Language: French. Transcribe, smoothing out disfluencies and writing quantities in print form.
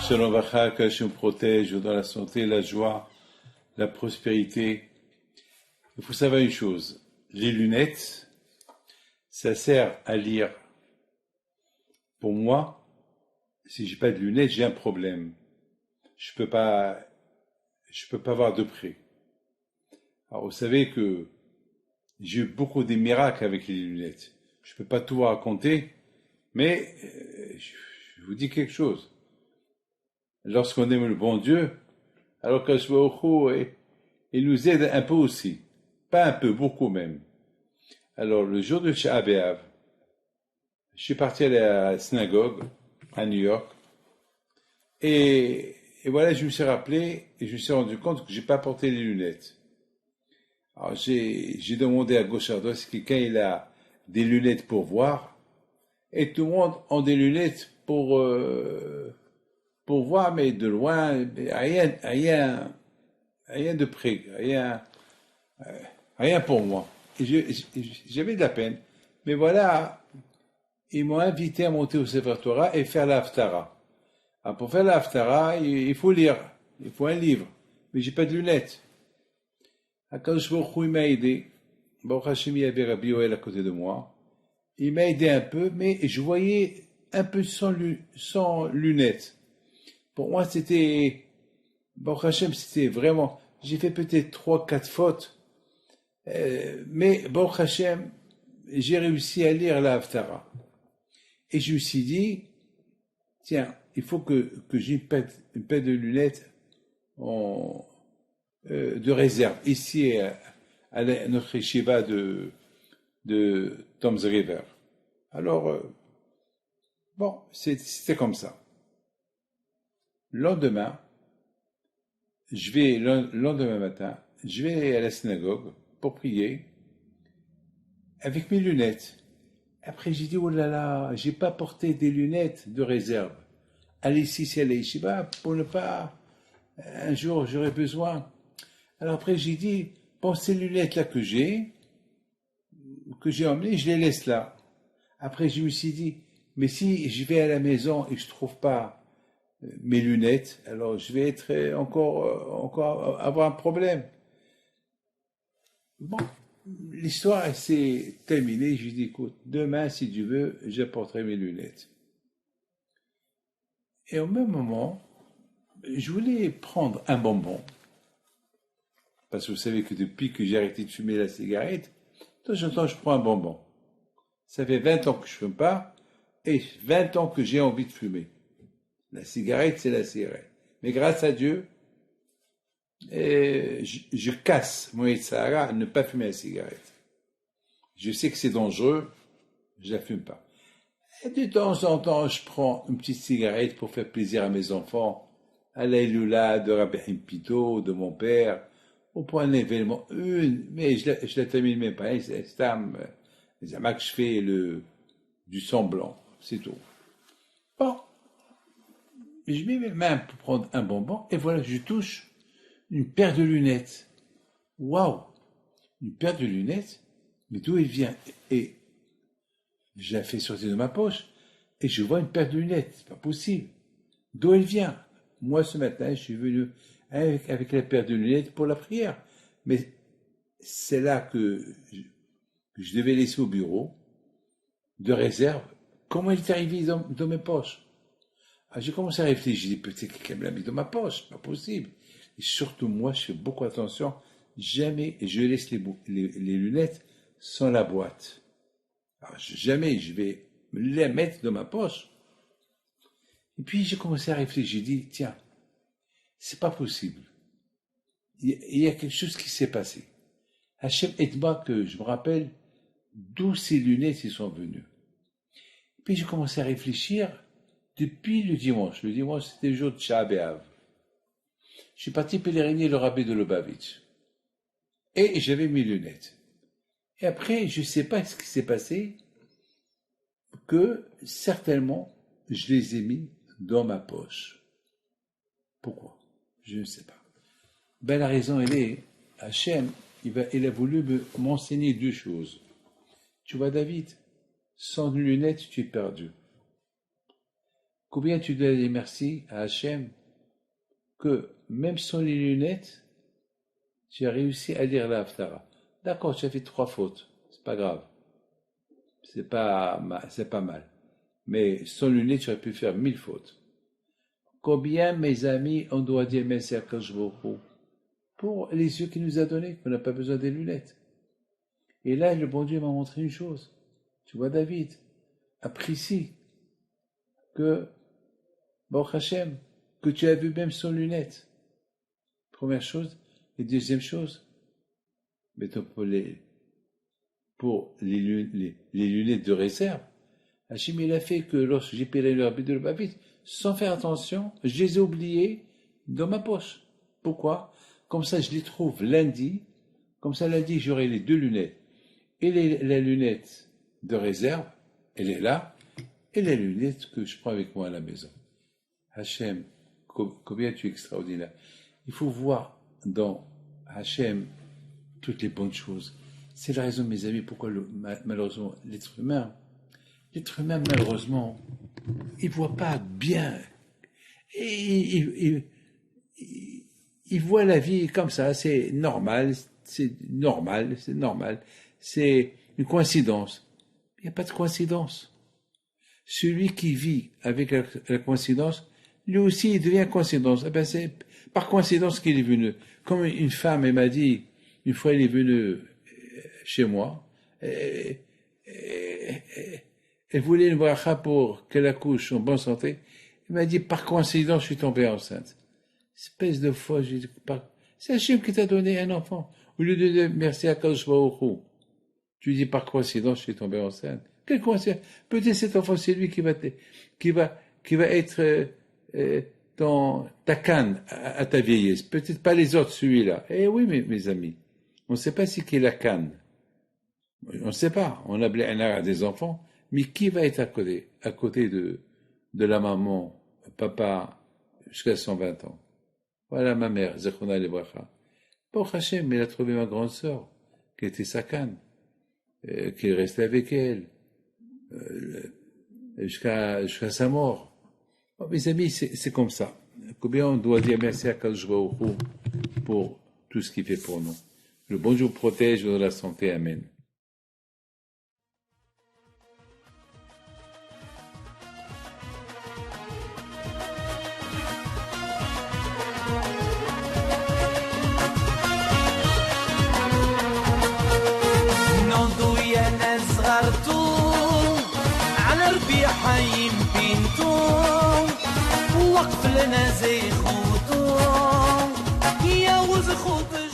Shalom Vacha, que Hachem protège dans la santé, la joie, la prospérité. Il faut savoir une chose, les lunettes, ça sert à lire. Pour moi, si j'ai pas de lunettes, j'ai un problème. Je peux pas voir de près. Alors vous savez que j'ai eu beaucoup de miracles avec les lunettes. Je peux pas tout vous raconter, mais je vous dis quelque chose. Lorsqu'on aime le bon Dieu, alors qu'Hakadosh Baruch Hu, il nous aide un peu aussi. Pas un peu, beaucoup même. Alors, le jour de Tisha B'Av, je suis parti à la synagogue à New York, et voilà, je me suis rappelé, et je me suis rendu compte que j'ai pas porté les lunettes. Alors, j'ai demandé à gauche à droite si quelqu'un il a des lunettes pour voir, et tout le monde a des lunettes pour voir, mais de loin, rien de près, rien pour moi. Et j'avais de la peine. Mais voilà, ils m'ont invité à monter au Sefer Torah et faire la Haftara. Alors pour faire la Haftara, il faut lire, il faut un livre. Mais j'ai pas de lunettes. Hakadosh Baruch Hu, il m'a aidé. Baruch Hashem, il y avait Rabbi Yoel à côté de moi. Il m'a aidé un peu, mais je voyais un peu sans lunettes. Pour moi, c'était, Baruch Hashem, c'était vraiment, j'ai fait peut-être 3-4 fautes, mais Baruch Hashem, j'ai réussi à lire la Haftara. Et je me suis dit, tiens, il faut que j'ai une paire de lunettes de réserve, ici à notre yeshiva de Toms River. Alors, bon, c'était comme ça. Le lendemain matin, je vais à la synagogue pour prier avec mes lunettes. Après, j'ai dit, oh là là, j'ai pas porté des lunettes de réserve. Allez ici à la yeshiva pour ne pas, un jour, j'aurai besoin. Alors après, j'ai dit, bon, ces lunettes-là que j'ai emmenées, je les laisse là. Après, je me suis dit, mais si je vais à la maison et que je trouve pas mes lunettes, alors je vais être encore avoir un problème. Bon, l'histoire s'est terminée. Je lui dis, écoute, demain, si tu veux, j'apporterai mes lunettes. Et au même moment, je voulais prendre un bonbon. Parce que vous savez que depuis que j'ai arrêté de fumer la cigarette, de temps en temps, je prends un bonbon. Ça fait 20 ans que je ne fume pas, et 20 ans que j'ai envie de fumer. La cigarette, c'est la cigarette. Mais grâce à Dieu, je casse mon Yetzirah à ne pas fumer la cigarette. Je sais que c'est dangereux, je la fume pas. Et de temps en temps, je prends une petite cigarette pour faire plaisir à mes enfants, à l'Aïloula de Rabbi Pito, de mon père, ou pour un événement, mais je la termine même pas. C'est que je fais du semblant, c'est tout. Bon. Je mets mes mains pour prendre un bonbon, et voilà, je touche une paire de lunettes. Waouh! Une paire de lunettes? Mais d'où elle vient? Et je la fais sortir de ma poche, et je vois une paire de lunettes. C'est pas possible. D'où elle vient? Moi, ce matin, je suis venu avec la paire de lunettes pour la prière. Mais c'est là que je devais laisser au bureau, de réserve. Comment elle est arrivée dans mes poches? Ah, j'ai commencé à réfléchir, j'ai dit peut-être quelqu'un me l'a mis dans ma poche, pas possible. Et surtout moi, je fais beaucoup attention, jamais je laisse les lunettes sans la boîte. Alors, jamais je vais me les mettre dans ma poche. Et puis j'ai commencé à réfléchir, j'ai dit tiens, c'est pas possible. Il y a quelque chose qui s'est passé. Hachem aide-moi que je me rappelle d'où ces lunettes y sont venues. Et puis j'ai commencé à réfléchir. Depuis le dimanche c'était le jour de Tisha B'Av. Je suis parti pèleriner le rabbi de Lubavitch. Et j'avais mes lunettes. Et après, je ne sais pas ce qui s'est passé, que certainement, je les ai mis dans ma poche. Pourquoi? Je ne sais pas. Ben, la raison, elle est, Hachem, il a voulu m'enseigner deux choses. Tu vois, David, sans lunettes, tu es perdu. Combien tu dois dire merci à Hachem que même sans les lunettes, tu as réussi à lire la Haftara. D'accord, tu as fait 3 fautes, c'est pas grave, c'est pas mal. Mais sans lunettes, tu aurais pu faire 1000 fautes. Combien, mes amis, on doit dire merci à Akadosh Baruch Hu pour les yeux qu'il nous a donnés, qu'on n'a pas besoin des lunettes. Et là, le bon Dieu m'a montré une chose. Tu vois, David, apprécie que, Baruch Hashem, que tu as vu même sans lunettes. Première chose. Et deuxième chose, mettons pour les lunettes de réserve, Hachem, il a fait que lorsque j'ai payé leur bidou le babit, sans faire attention, je les ai oubliés dans ma poche. Pourquoi? Comme ça, je les trouve lundi. Comme ça, lundi, j'aurai les 2 lunettes. Et la lunette de réserve, elle est là. Et les lunettes que je prends avec moi à la maison. Hachem, combien tu es extraordinaire. Il faut voir dans Hachem toutes les bonnes choses. C'est la raison, mes amis, pourquoi malheureusement l'être humain, malheureusement, il voit pas bien. Il voit la vie comme ça, c'est normal. C'est une coïncidence. Il n'y a pas de coïncidence. Celui qui vit avec la coïncidence, lui aussi, il devient coïncidence. Eh ben, c'est par coïncidence qu'il est venu. Comme une femme, elle m'a dit, une fois, elle est venue chez moi, elle voulait une bracha pour qu'elle accouche en bonne santé. Elle m'a dit, par coïncidence, je suis tombée enceinte. Espèce de foi, j'ai dit, c'est Hachem qui t'a donné un enfant. Au lieu de dire merci à Kadosh Baruch Hu, tu dis par coïncidence, je suis tombée enceinte. Quelle coïncidence? Peut-être cet enfant, c'est lui qui va être dans ta canne à ta vieillesse. Peut-être pas les autres, celui-là. Eh oui, mes amis. On ne sait pas si qui est la canne. On ne sait pas. On a des enfants, mais qui va être à côté de la maman, papa, jusqu'à 120 ans? Voilà ma mère, Zechona Lebracha. Baruch Hashem, elle a trouvé ma grande sœur, qui était sa canne, qui est restée avec elle, jusqu'à sa mort. Bon, mes amis, c'est comme ça. Combien on doit dire merci à Kadosh Baruch Hu pour tout ce qu'il fait pour nous. Le bon Dieu protège de la santé. Amen. حي بنتو وقف لنا زي خوتو يا وز خوت